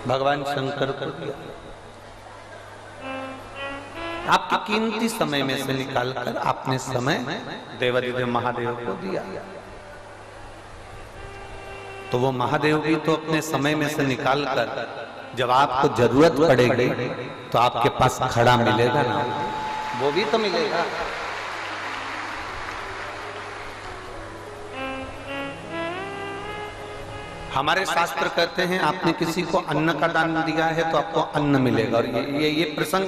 भगवान शंकर को दिया। आपके कीमती समय में से निकालकर आपने समय देवाधिदेव महादेव को दिया। तो वो महादेव भी तो अपने समय में से निकालकर जब आपको जरूरत पड़ेगी तो आपके पास खड़ा मिलेगा ना, वो भी तो मिलेगा। हमारे शास्त्र कहते हैं आपने किसी को अन्न का दान दिया है तो आपको अन्न मिलेगा। और ये प्रसंग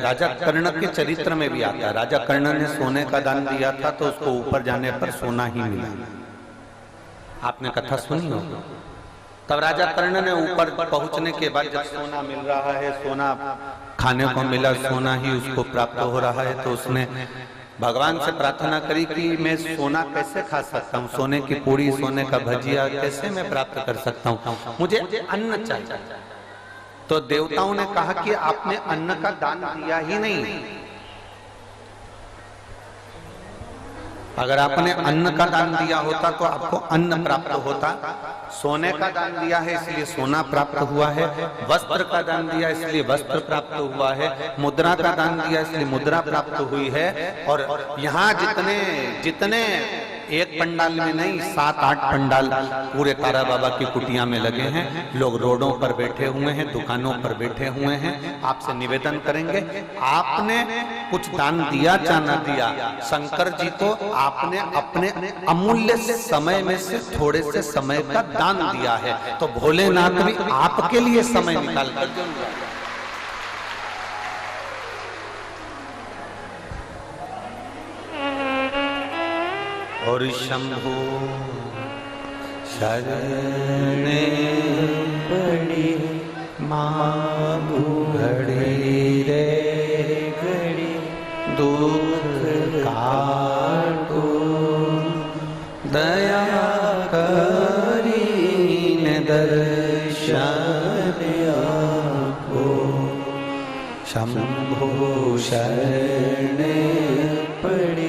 राजा कर्ण के चरित्र में भी आता है। राजा कर्ण ने सोने का दान दिया था तो उसको ऊपर जाने पर सोना ही मिला। आपने कथा सुनी हो? तब राजा कर्ण ने ऊपर पहुंचने के बाद जब सोना मिल रहा है, सोना खाने को मिला, सोना ही उसको प्राप्त हो रहा है, तो उसने भगवान से प्रार्थना करी कि मैं सोना कैसे खा सकता हूँ, सोने की पूड़ी, सोने का भजिया कैसे मैं प्राप्त कर सकता हूँ, मुझे अन्न चाहिए। तो देवताओं ने कहा कि आपने अन्न का दान दिया ही नहीं। अगर आपने अन्न का दान दिया होता तो आपको अन्न प्राप्त होता। सोने का दान दिया है इसलिए सोना प्राप्त हुआ है, वस्त्र का दान दिया इसलिए वस्त्र प्राप्त हुआ है, मुद्रा का दान दिया इसलिए मुद्रा प्राप्त हुई है। और यहाँ जितने जितने एक पंडाल में नहीं, 7-8 पंडाल पूरे तारा बाबा की कुटिया में लगे हैं। लोग रोडों पर बैठे हुए हैं, दुकानों पर बैठे हुए हैं। आपसे निवेदन करेंगे, आपने कुछ दान दिया या न दिया, शंकर जी को आपने अपने अमूल्य समय में से थोड़े से समय का दान दिया है, तो भोलेनाथ भी आपके लिए समय निकाल कर और शंभो शरणे पड़ी माँ घड़ी रे घड़ी दुख काटो दया करीन दर्शन आपको। शंभो शरणे पड़ी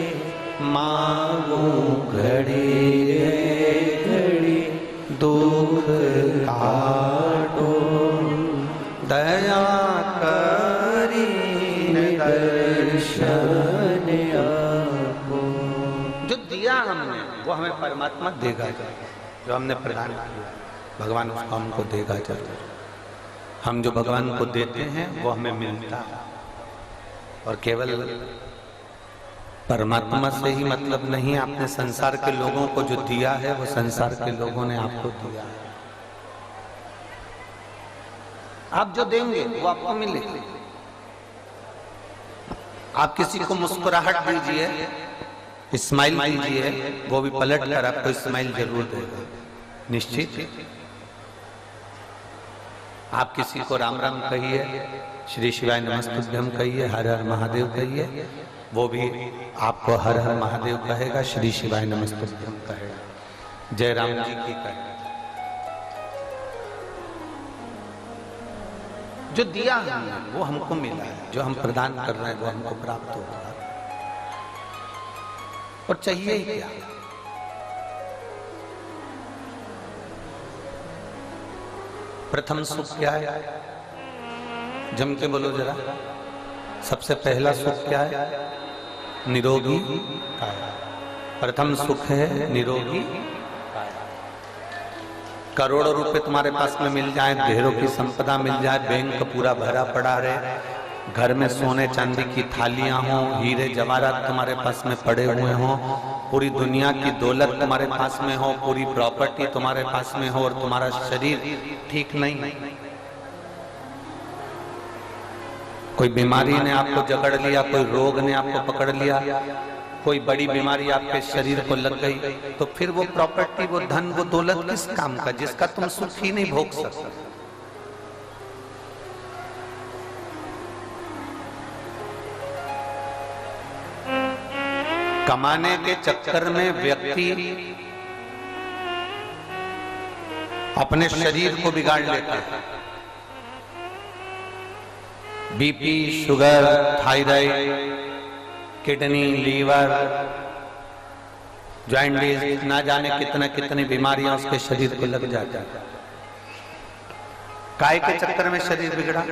मांगो घड़ी रे घड़ी दुख काटो दया करीन दर्शन आपको। जो दिया हमने वो हमें परमात्मा देगा, जो हमने प्रदान किया भगवान उसको हमको देगा जरूर। हम जो भगवान को देते हैं वो हमें मिलता है। और केवल परमात्मा से ही मतलब नहीं, आपने संसार के लोगों को जो दिया है वो संसार के लोगों ने आपको दिया है। आप जो देंगे वो आपको मिलेगा। आप किसी को मुस्कुराहट दीजिए, स्माइल दीजिए, वो भी पलट कर आपको स्माइल जरूर देगा, निश्चित। आप किसी को राम राम कहिए, श्री शिवाय नमस्तुभ्यं कहिए, हर हर महादेव कहिए, वो भी आपको हर हर महादेव कहेगा, श्री शिवाय नमस्तुभ्यं कहेगा, जय राम जी की कहेगा। जो दिया हमने वो हमको मिला है, जो हम प्रदान कर रहे हैं वो हमको प्राप्त हो रहा है। और चाहिए ही क्या? प्रथम सुख क्या है? जम के बोलो जरा। सबसे पहला सुख क्या है? निरोगी काया। प्रथम सुख है निरोगी काया। करोड़ों रुपए तुम्हारे पास में मिल जाए, ढेरों की संपदा मिल जाए, बैंक पूरा भरा पड़ा रहे, घर में सोने चांदी की थालियां हों, हीरे जवाहरात तुम्हारे पास में पड़े हुए हों, पूरी दुनिया की दौलत तुम्हारे पास में हो, पूरी प्रॉपर्टी तुम्हारे पास में हो, और तुम्हारा शरीर ठीक नहीं, कोई बीमारी ने आपको जकड़ लिया, कोई रोग ने आपको पकड़ लिया, कोई बड़ी बीमारी आपके शरीर को लग गई, तो फिर वो प्रॉपर्टी, वो धन, वो दौलत किस काम का, जिसका तुम सुख ही नहीं भोग सकते। कमाने के चक्कर में व्यक्ति अपने शरीर को बिगाड़ लेता है। BP, sugar, thyroid, kidney, liver, joints, ना जाने कितने कितनी बीमारियां उसके शरीर को लग जाती है। काय के चक्कर में शरीर बिगड़ा?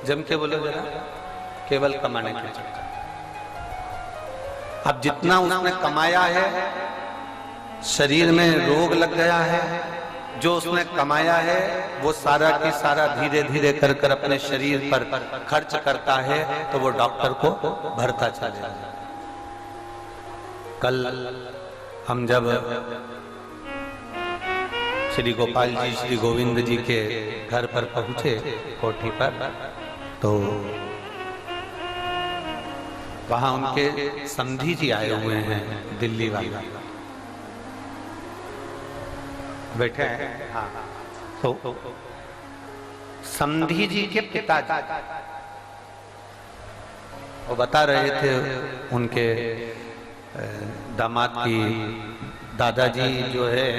जम के बोलो जरा। केवल कमाने के चक्कर। अब जितना उसने कमाया है, शरीर में रोग लग गया है, जो उसने कमाया है वो सारा की सारा धीरे धीरे कर कर अपने शरीर पर खर्च करता है, तो वो डॉक्टर को भरता चलेगा। कल हम जब श्री गोपाल जी, श्री गोविंद जी के घर पर पहुंचे, कोठी पर, तो वहां उनके समधी जी आए हुए हैं, दिल्ली वाले बैठे हैं। हाँ, तो समधी जी के पिताजी वो बता रहे थे उनके दामाद की दादाजी जो है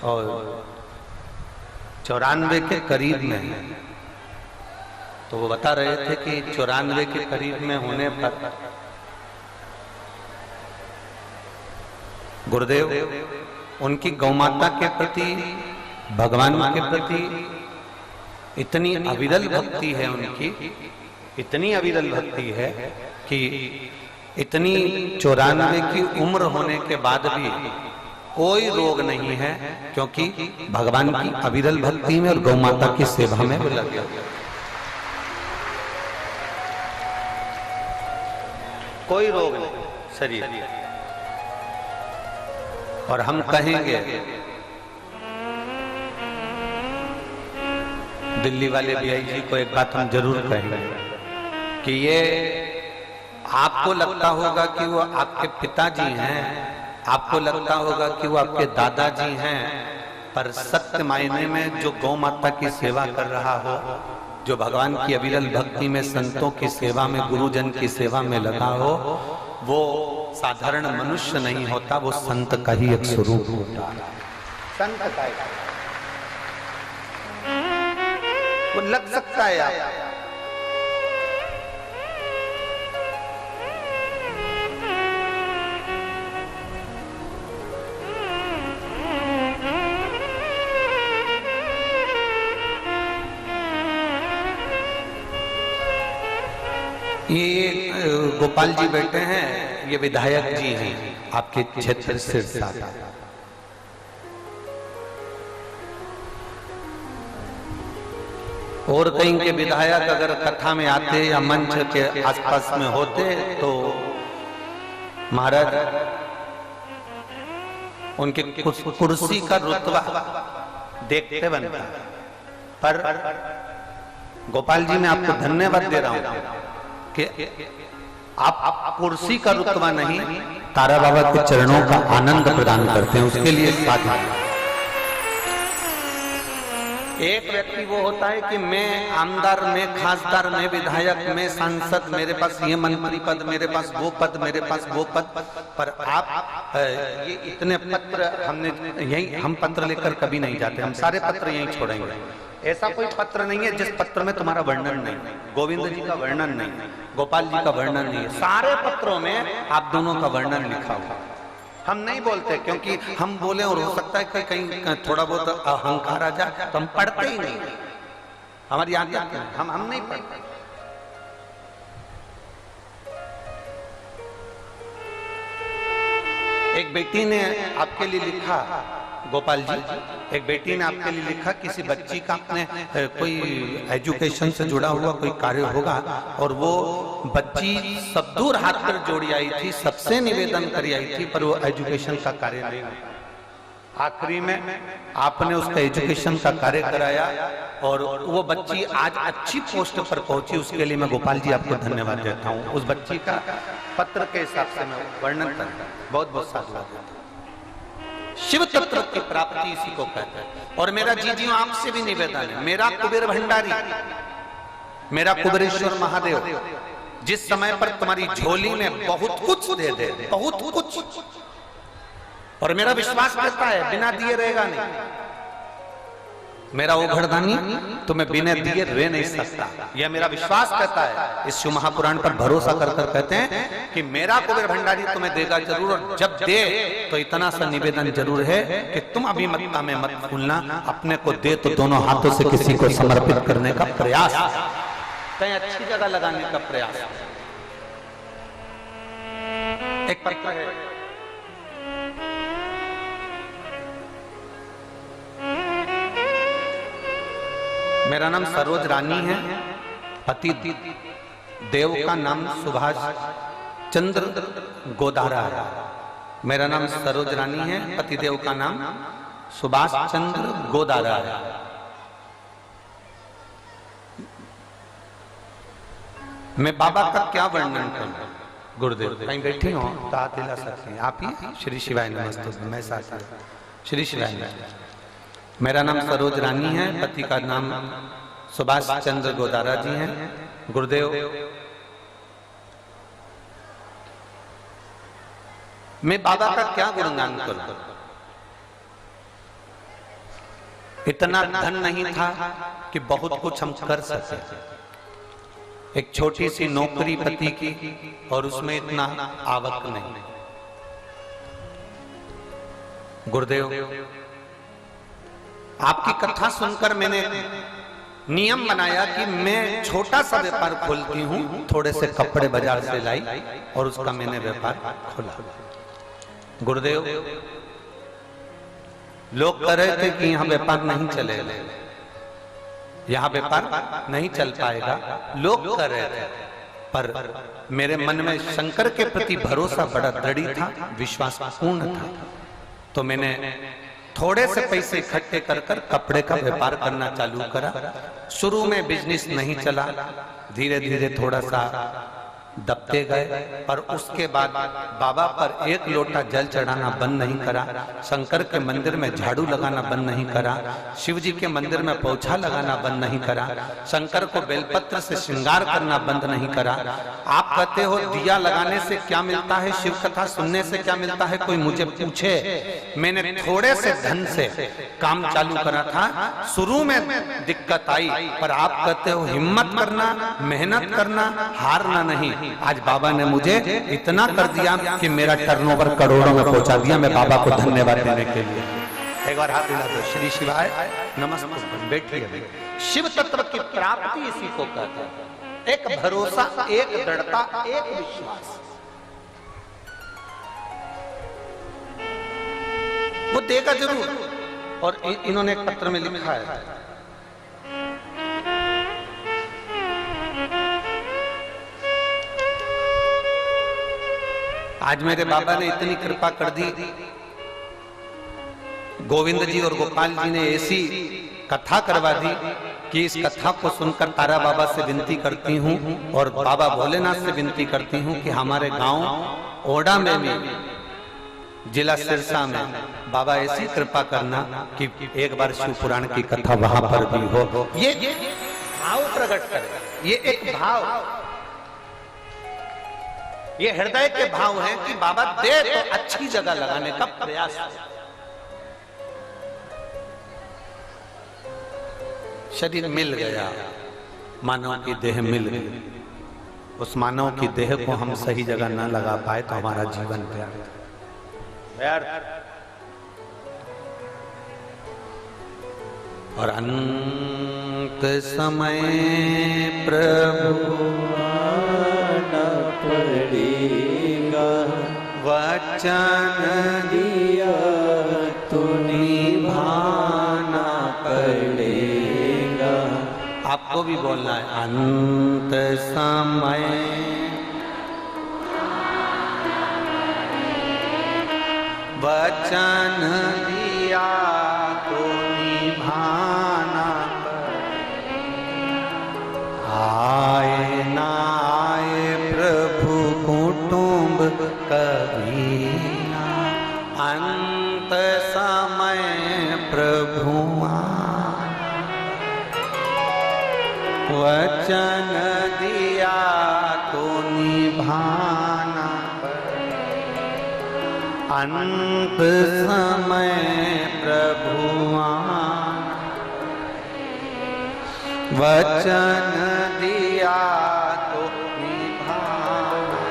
और 94 के करीब में है। तो वो बता रहे थे कि 94 के करीब में होने पर गुरुदेव उनकी गौमाता के प्रति, भगवान के प्रति इतनी अविरल भक्ति है उनकी, इतनी अविरल भक्ति है कि इतनी 94 की उम्र होने के बाद भी कोई रोग नहीं है, क्योंकि भगवान की अविरल भक्ति में और गौमाता की सेवा में वो लगे। कोई रोग नहीं शरीर। और हम कहेंगे, दिल्ली वाले बीआई जी को एक बात हम जरूर कहेंगे कि ये आपको लगता होगा कि वो आपके पिताजी हैं, आपको लगता होगा कि वो आपके दादाजी हैं, पर सत्य मायने में जो गौ माता की सेवा कर रहा हो, जो भगवान की अविरल भक्ति में, संतों की सेवा में, गुरुजन की सेवा में लगा हो, वो साधारण मनुष्य नहीं होता, वो संत का ही एक स्वरूप होता है। संत का वो लग सकता है आप। ये गोपाल जी बैठे हैं, ये विधायक जी हैं आपके क्षेत्र सिरसा। और कहीं के विधायक अगर कथा में आते या मंच के आसपास में होते तो महाराज उनके कुर्सी का रुतबा देखते बनता। पर गोपाल जी मैं आपको धन्यवाद दे रहा हूं कि आप कुर्सी का रुतबा नहीं, तारा बाबा के चरणों का आनंद प्रदान करते हैं, उसके लिए साधु। एक व्यक्ति वो होता है कि मैं आमदार, मैं खासदार, मैं विधायक, मैं सांसद, मेरे पास ये मंत्री पद, मेरे पास वो पद, मेरे पास वो पद। पर आप ये इतने पत्र हमने यही, हम पत्र लेकर कभी नहीं जाते, हम सारे पत्र यहीं छोड़ेंगे। ऐसा कोई पत्र नहीं है जिस पत्र में तुम्हारा वर्णन नहीं, गोविंद जी का वर्णन नहीं, गोपाल जी का वर्णन नहीं है। सारे पत्रों में आप दोनों का वर्णन लिखा हुआ। हम नहीं बोलते, क्योंकि हम बोले और हो सकता है कि कहीं थोड़ा बहुत अहंकार आ जाए, तो हम पढ़ते ही नहीं, हमारी आदत है, हम नहीं पढ़ते। एक बेटी ने आपके लिए लिखा, गोपाल जी, एक बेटी ने आपके लिए लिखा, किसी बच्ची का अपने कोई एजुकेशन से जुड़ा हुआ कोई कार्य होगा, और वो बच्ची सब दूर हाथ पर जोड़ी आई थी, सबसे निवेदन करी आई थी, पर वो एजुकेशन का कार्य नहीं। आखिरी में आपने उसका एजुकेशन का कार्य कराया और वो बच्ची आज अच्छी पोस्ट पर पहुंची। उसके लिए मैं गोपाल जी आपको धन्यवाद देता हूँ। उस बच्ची का पत्र के हिसाब से मैं वर्णन करता हूँ। बहुत बहुत साधुवाद। शिव तत्व की प्राप्ति इसी को कहते हैं। और मेरा जीजियों आपसे भी निवेदन है, मेरा कुबेर भंडारी, मेरा कुबेरेश्वर महादेव जिस समय पर तुम्हारी झोली में बहुत कुछ दे दे, बहुत कुछ, और मेरा विश्वास करता है बिना दिए रहेगा नहीं, मेरा वो घरदानी तुम्हें बिना दिए रह नहीं सकता, यह मेरा विश्वास कहता है। इस शिव महापुराण पर भरोसा कर कर कहते हैं कि मेरा कुबेर भंडारी तुम्हें देगा जरूर, और जब दे तो इतना सा निवेदन जरूर है कि तुम अभिमतता में मत भूलना, अपने को दे तो दोनों हाथों से किसी को समर्पित करने का प्रयास, कहीं अच्छी जगह लगाने का प्रयास। एक पत्र है, मेरा नाम सरोज रानी है, पति देव का नाम सुभाष चंद्र गोदारा है। मेरा नाम सरोज रानी है, पति देव का नाम सुभाष चंद्र गोदारा है। मैं बाबा का क्या वर्णन करूं? गुरुदेव कहीं बैठे हो तो हाथ हिला सकते हैं आप ही। श्री शिवाय नमस्ते। मैं साथ श्री शिवाय नमस्ते। मेरा नाम सरोज रानी है, पति का नाम सुभाष चंद्र गोदारा जी हैं। गुरुदेव मैं बाबा का क्या गुणगान करूं? इतना धन नहीं था कि बहुत कुछ हम कर सके। एक छोटी सी नौकरी पति की और उसमें इतना आवक नहीं। गुरुदेव आपकी कथा सुनकर मैंने नियम बनाया कि मैं छोटा सा व्यापार खोलती हूं, थोड़े से कपड़े बाजार से लाई और उसका मैंने व्यापार खोला। गुरुदेव लोग कह रहे थे कि यहां व्यापार नहीं चलेगा, यहां व्यापार नहीं चल पाएगा, लोग कह रहे थे, पर मेरे मन में शंकर के प्रति भरोसा बड़ा दृढ़ था, विश्वास पूर्ण था। तो मैंने थोड़े से पैसे इकट्ठे कर कर कपड़े का व्यापार करना चालू करा। शुरू में बिजनेस नहीं चला, धीरे धीरे थोड़ा सा दबते गए, पर उसके बाद बाबा पर एक लोटा जल चढ़ाना बंद नहीं करा, शंकर के मंदिर में झाड़ू लगाना बंद नहीं करा, शिव जी के मंदिर में पोछा लगाना बंद नहीं करा, शंकर को बेलपत्र से श्रृंगार करना बंद नहीं करा। आप कहते हो दिया लगाने से क्या मिलता है, शिव कथा सुनने से क्या मिलता है, कोई मुझे पूछे। मैंने थोड़े से धन से काम चालू करा था, शुरू में दिक्कत आई, पर आप कहते हो हिम्मत करना, मेहनत करना, हारना नहीं। आज बाबा ने मुझे इतना कर दिया कि मेरा टर्नओवर करोड़ों में पहुंचा दिया। मैं बाबा को धन्यवाद देने के लिए एक बार हाथ हिला दो। श्री शिवाय नमस्ते। बैठिए। शिव तत्व की प्राप्ति इसी को कहते हैं, एक भरोसा, एक दृढ़ता, एक विश्वास। वो देगा जरूर। और इन्होंने एक पत्र में लिखा है, आज मेरे बाबा ने इतनी कृपा कर दी, गोविंद जी और गोपाल जी ने ऐसी कथा करवा दी कि इस कथा को सुनकर तारा बाबा से विनती करती हूँ और बाबा भोलेनाथ से विनती करती हूँ कि हमारे गांव ओडा में भी, जिला सिरसा में, बाबा ऐसी कृपा करना कि एक बार शिव पुराण की कथा वहां पर भी हो। ये भाव प्रकट करे, ये एक भाव, ये हृदय के भाव है कि बाबा दे तो अच्छी जगह लगाने का प्रयास है। शरीर मिल गया, मानव की देह मिल गई, उस मानव की देह को हम सही जगह न लगा पाए तो हमारा जीवन व्यर्थ। और अंत समय प्रभु पड़ेगा, वचन दिया तो निभाना पड़ेगा। आपको भी बोलना है, अंत समय वचन दिया तो निभाना पड़ेगा। आए ना कभी अंत समय प्रभु वचन दिया तो निभाना पड़ेगा। अंत समय प्रभु वचन दिया तो निभाना।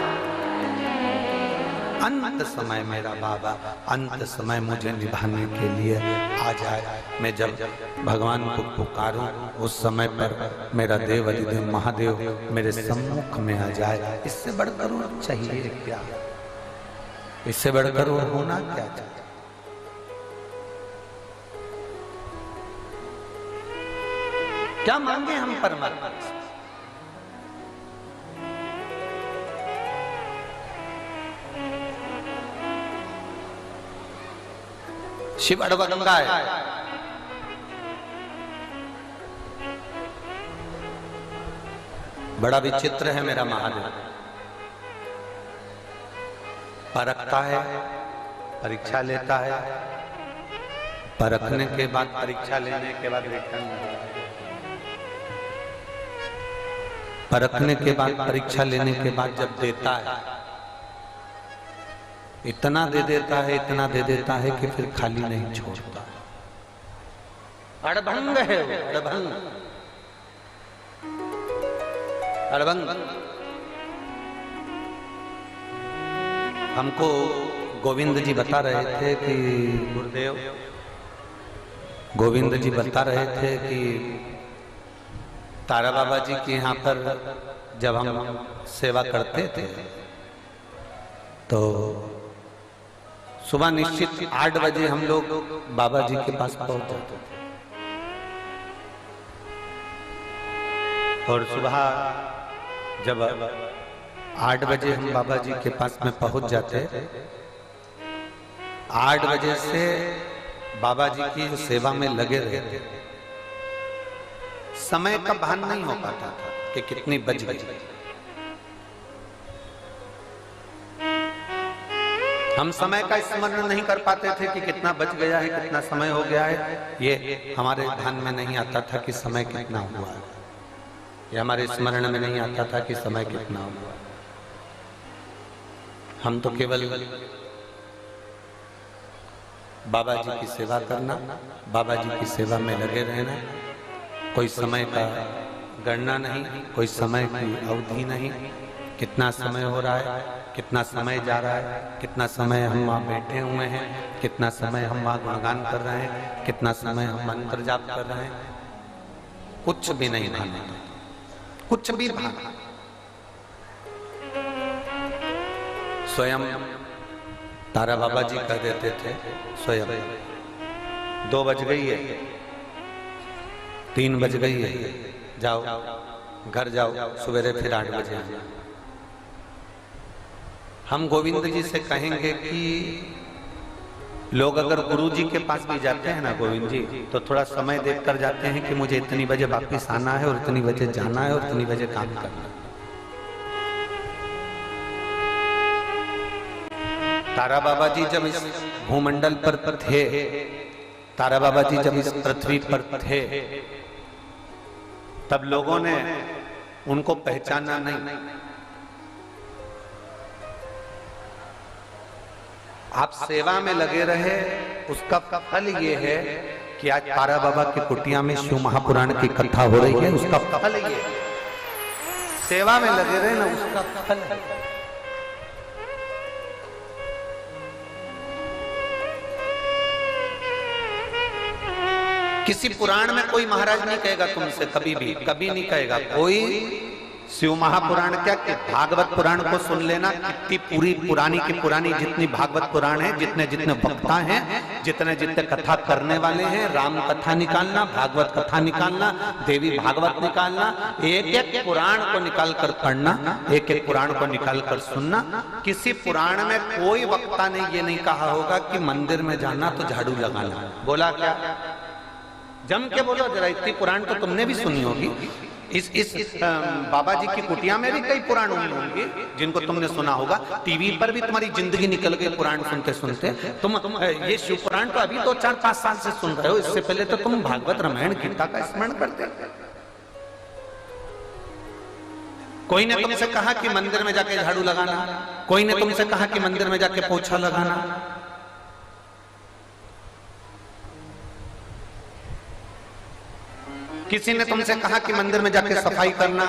अंत समय मेरा बाबा, अंत समय मुझे निभाने के लिए आ जाए। मैं जब भगवान को पुकारूं उस समय पर मेरा देव अधिदेव महादेव मेरे सम्मुख में आ जाए। इससे बढ़कर और चाहिए क्या? इससे बढ़कर और होना क्या चाहिए? क्या मांगे हम परमात्मा से? शिव अड़बंगा है, बड़ा विचित्र है मेरा महादेव। परखता है, परीक्षा लेता है, परखने के बाद परीक्षा लेने के बाद रिटर्न, परखने के बाद परीक्षा लेने के बाद जब देता है इतना दे देता है, इतना दे देता है कि फिर खाली नहीं छोड़ता। अड़भंग है वो, अड़भंग, अड़भंग। हमको गोविंद जी बता रहे थे कि गुरुदेव गोविंद जी बता रहे थे कि तारा बाबा जी के यहाँ पर जब हम सेवा करते थे तो सुबह निश्चित 8 बजे हम लोग बाबा जी के पास पहुंच जाते थे। और सुबह जब 8 बजे हम बाबा जी के पास में पहुंच जाते, 8 बजे से बाबा जी की सेवा में लगे रहते। समय का भान नहीं हो पाता था कि कितनी बज गई। हम समय का स्मरण नहीं कर पाते थे कि कितना बज गया है, कितना समय हो गया है। ये हमारे ध्यान में नहीं आता था कि समय कितना हुआ है। ये हमारे स्मरण में नहीं आता था कि समय कितना हुआ। हम तो केवल बाबा जी की सेवा करना, बाबा जी की सेवा में लगे रहना, कोई समय का गणना नहीं, कोई समय की अवधि नहीं, कितना समय हो रहा है, कितना समय जा रहा है, कितना समय हम वहाँ बैठे हुए हैं, कितना समय हम वहाँ गुणगान कर रहे हैं, कितना समय हम मंत्र जाप कर रहे हैं, कुछ भी नहीं भाना, कुछ भी भाना। स्वयं तारा बाबा जी कह देते थे, स्वयं 2 बज गई है, 3 बज गई है, जाओ घर जाओ, सवेरे फिर 8 बजे आना। हम गोविंद जी से कहेंगे कि लोग अगर गुरु जी के पास भी जाते हैं ना गोविंद जी, तो थोड़ा समय देखकर जाते हैं कि मुझे इतनी बजे वापस आना है और इतनी बजे जाना है और इतनी बजे काम करना है। तारा बाबा जी जब इस भूमंडल पर थे, तारा बाबा जी जब इस पृथ्वी पर थे, तब लोगों ने उनको पहचाना नहीं। आप सेवा में लगे रहे, उसका फल ये है कि आज तारा बाबा की कुटिया में शिव महापुराण की कथा हो रही है। उसका फल ये है, सेवा में लगे रहे ना, उसका फल है। किसी पुराण में कोई महाराज नहीं कहेगा तुमसे, कभी भी, कभी नहीं कहेगा कोई। शिव महापुराण क्या कि भागवत पुराण को सुन लेना, कितनी पूरी पुरानी की पुरानी जितनी भागवत पुराण है, जितने जितने वक्ता हैं, जितने जितने कथा करने वाले हैं, राम कथा निकालना, भागवत कथा निकालना, देवी भागवत निकालना, एक एक पुराण को निकाल कर पढ़ना, एक एक पुराण को निकाल कर सुनना। किसी पुराण में कोई वक्ता ने ये नहीं कहा होगा कि मंदिर में जाना तो झाड़ू लगाना। बोला क्या? जम के बोलो जरा, इतनी पुराण तो तुमने भी सुनी होगी। इस बाबा जी की कुटिया में भी कई पुराण होंगे जिनको तुमने सुना होगा। टीवी पर भी तुम्हारी जिंदगी निकल गई पुराण सुनते सुनते। तुम ये शिव पुराण तो अभी तो 4-5 साल से सुन रहे हो, इससे पहले तो तुम भागवत रामायण गीता का स्मरण करते। कोई ने तुमसे कहा कि मंदिर में जाके झाड़ू लगाना, कोई ने तुमसे कहा कि मंदिर में जाके पोछा लगाना। किसी ने तुमसे कहा कि मंदिर में जाके सफाई करना?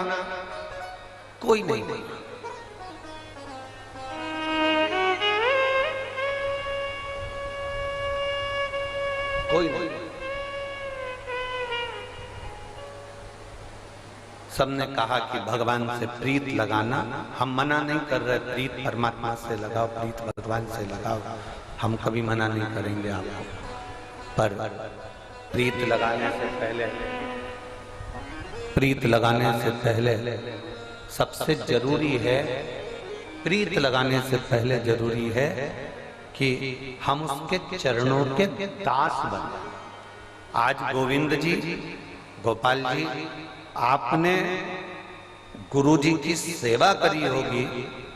कोई नहीं। कोई नहीं। सबने कहा कि भगवान से प्रीत लगाना। हम मना नहीं कर रहे, प्रीत परमात्मा से लगाओ, प्रीत भगवान से लगाओ, हम कभी मना नहीं करेंगे आपको। पर प्रीत लगाने से पहले सबसे जरूरी है, प्रीत लगाने से पहले जरूरी है कि हम उसके चरणों के दास बने। आज गोविंद जी, गोपाल जी, आपने गुरु जी की सेवा करी होगी,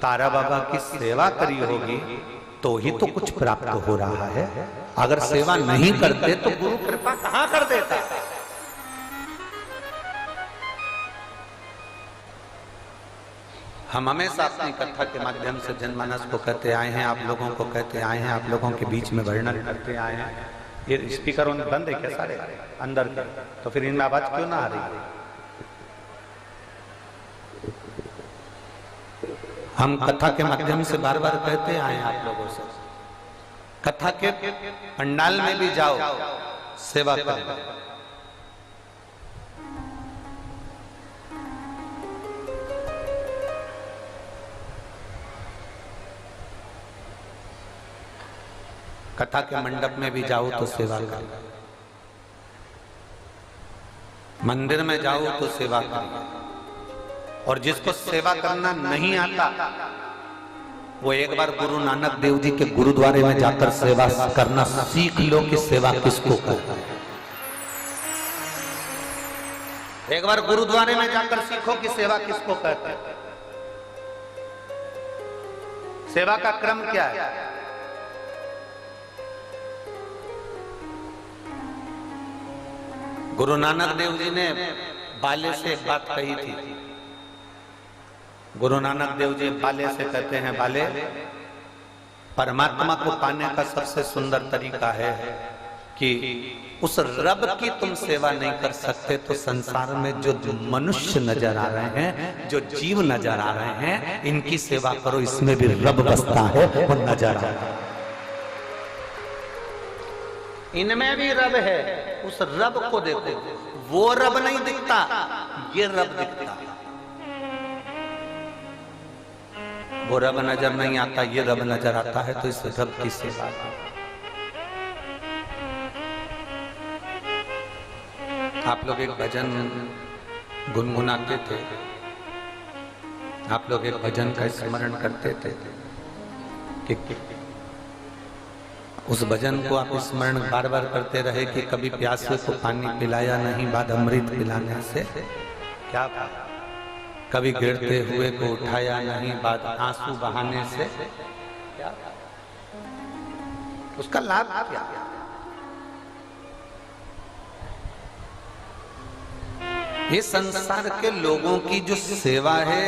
तारा बाबा की सेवा करी होगी, तो ही तो कुछ प्राप्त हो रहा है। अगर सेवा नहीं करते तो गुरु कृपा कहां कर देता? हम हमेशा अपनी कथा के माध्यम से जनमानस को कहते आए हैं, आप लोगों को कहते आए हैं, आप लोगों के बीच में वर्णन करते आए हैं। ये स्पीकर बंद है क्या सारे अंदर के? तो फिर इनमें आवाज क्यों ना आ रही है? हम कथा के माध्यम से बार बार कहते आए हैं आप लोगों से, कथा के पंडाल में भी जाओ, सेवा करो। कथा के मंडप में भी जाओ तो सेवा करो, मंदिर में जाओ तो सेवा करो। और जिसको सेवा करना नहीं आता, वो एक बार गुरु नानक देव जी के गुरुद्वारे में जाकर सेवा करना सीख लो कि सेवा किसको करता है। एक बार गुरुद्वारे में जाकर सीखो कि सेवा किसको कहते हैं। सेवा का क्रम क्या है? गुरु नानक देव जी ने बाले से एक बात कही थी। गुरु नानक देव जी बाले से कहते हैं, बाले, परमात्मा को पाने का सबसे सुंदर तरीका है कि उस रब की तुम सेवा नहीं कर सकते तो संसार में जो मनुष्य नजर आ रहे हैं, जो जीव नजर आ रहे हैं, इनकी सेवा करो, इसमें भी रब बसता है, वो नजर आ रहा है। इनमें भी रब है, उस रब को देखो। वो रब नहीं दिखता, ये रब दिखता। वो रब नजर नहीं आता, ये रब नजर आता है, तो इस रब की सेवा। आप लोग एक भजन गुनगुनाते थे, आप लोग एक भजन का स्मरण करते थे कि उस भजन को आप स्मरण बार बार करते रहे कि कभी प्यासे को पानी पिलाया नहीं, बाद अमृत पिलाने से क्या? कभी गिरते हुए को उठाया नहीं, बाद आंसू बहाने से क्या? उसका लाभ क्या? ये संसार के लोगों की जो सेवा है,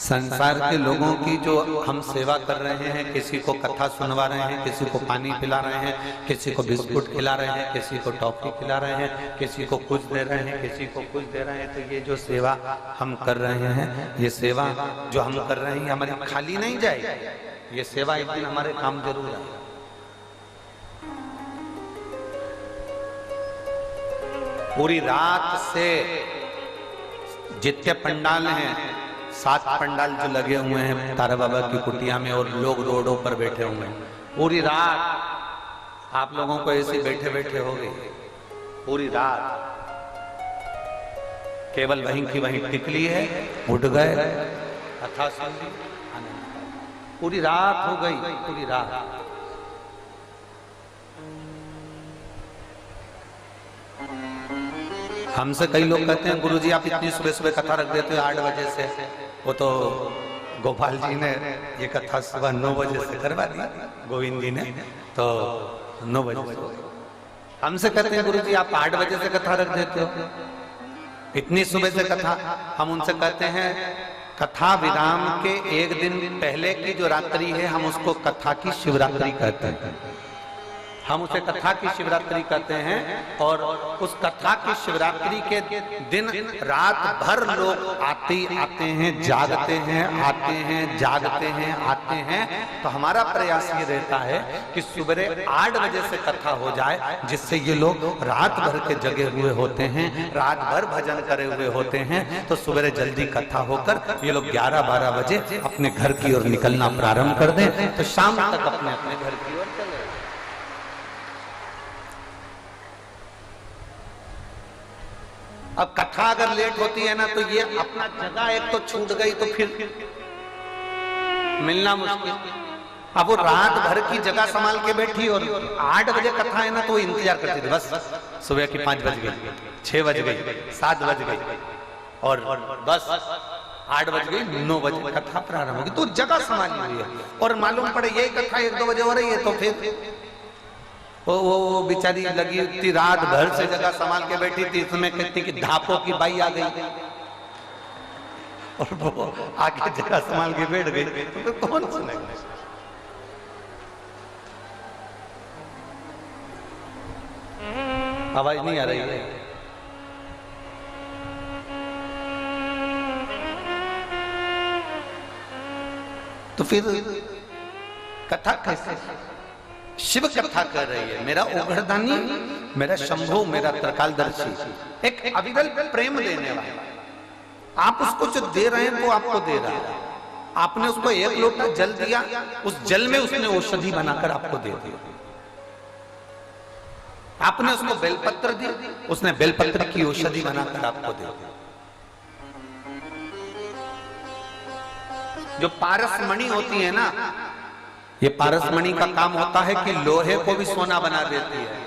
संसार के लोगों की जो हम सेवा कर रहे हैं, किसी को कथा सुनवा रहे हैं, किसी को पानी पिला रहे हैं, किसी को बिस्कुट खिला रहे हैं, किसी को टॉफी खिला रहे हैं, किसी को कुछ दे रहे हैं, किसी को कुछ दे रहे हैं, तो ये जो सेवा हम कर रहे हैं, ये सेवा जो हम कर रहे हैं हमारी खाली नहीं जाएगी। ये सेवा एक दिन हमारे काम जरूर आएगी। पूरी रात से जितने पंडाल हैं, 7 पंडाल जो लगे हुए हैं तारा बाबा की कुटिया में, और लोग रोडों पर बैठे हुए हैं, पूरी रात आप लोगों को ऐसे बैठे बैठे हो गई। पूरी रात केवल वहीं की वहीं टिकली है, उठ गए, कथा सुन ली, पूरी रात हो गई, पूरी रात। हमसे कई लोग कहते हैं, गुरुजी आप इतनी सुबह सुबह कथा रख देते हो 8 बजे से। वो तो गोपाल जी ने ये कथा सुबह 9 बजे से करवा दी, गोविंद जी ने, तो 9 बजे से। हमसे कहते हैं गुरुजी आप 8 बजे से कथा रख देते हो, इतनी सुबह से कथा। हम उनसे कहते हैं कथा विराम के एक दिन पहले की जो रात्रि है, हम उसको कथा की शिवरात्रि कहते हैं। हम उसे कथा की शिवरात्रि कहते हैं। और उस कथा की शिवरात्रि के दिन रात भर लोग आते हैं, जागते हैं, आते हैं, जागते हैं, आते हैं। तो हमारा प्रयास ये रहता है कि सुबह 8 बजे से कथा हो जाए, जिससे ये लोग रात भर के जगे हुए होते हैं, रात भर भजन करे हुए होते हैं। तो सुबह जल्दी कथा होकर ये लोग 11-12 बजे अपने घर की ओर निकलना प्रारंभ कर दें, तो शाम तक अपने अपने घर की ओर चले। अब कथा अगर लेट होती है ना, तो ये अपना जगह एक तो छूट गई, तो फिर मिलना मुश्किल। अब वो रात भर की जगह संभाल के बैठी और 8 बजे कथा है ना, तो वो इंतजार करती थी। बस सुबह की 5 बज गई, 6 बज गई, 7 बज गई, और बस 8 बज गई, 9 बजे कथा प्रारंभ होगी। तो जगह संभाली हुई है, और मालूम पड़े यही कथा 1-2 बजे हो रही है, तो फिर वो बेचारी लगी थी रात भर से जगह संभाल के बैठी थी। इसमें कहती कि धापों की बाई आ गई और वो आके जगह संभाल के बैठ गई, तो कौन सुनेगा? आवाज नहीं आ रही है। तो फिर कथा कैसे? शिव कथा कर रही है, मेरा ओघड़दानी, मेरा शंभु, मेरा त्रिकालदर्शी, एक अविरल प्रेम देने वाला। आप उसको जो दे रहे हैं वो आपको दे रहा है। आपने उसको 1 लोटा जल दिया, उस जल में उसने औषधि बनाकर आपको दे दिया। आपने उसको बेलपत्र दी, उसने बेलपत्र की औषधि बनाकर आपको दे दिया। जो पारसमणि होती है ना, ये पारसमणि का काम होता है कि लोहे को भी सोना बना देती है।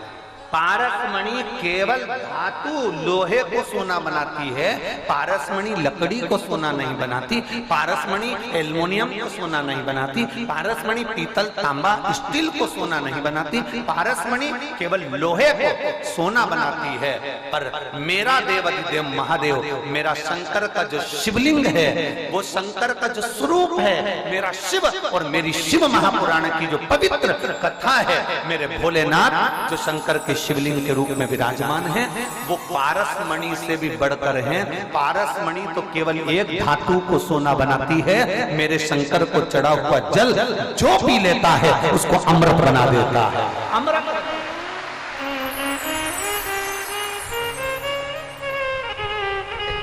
पारसमणि केवल धातु लोहे को सोना बनाती है, पारसमणि लकड़ी को सोना नहीं बनाती, पारसमणि एल्युमिनियम को सोना नहीं बनाती, पारसमणि पीतल तांबा स्टील को सोना नहीं बनाती, पारसमणि केवल लोहे को सोना बनाती है। पर मेरा देवाधिदेव महादेव, मेरा शंकर का जो शिवलिंग है, वो शंकर का जो स्वरूप है, मेरा शिव और मेरी शिव महापुराण की जो पवित्र कथा है, मेरे भोलेनाथ जो शंकर के शिवलिंग के रूप में विराजमान है, वो पारसमणि से भी बढ़कर हैं। पारसमणि तो केवल एक धातु को सोना बनाती है, मेरे शंकर को चढ़ा हुआ जल जो पी लेता है उसको अमृत बना देता है। अमृत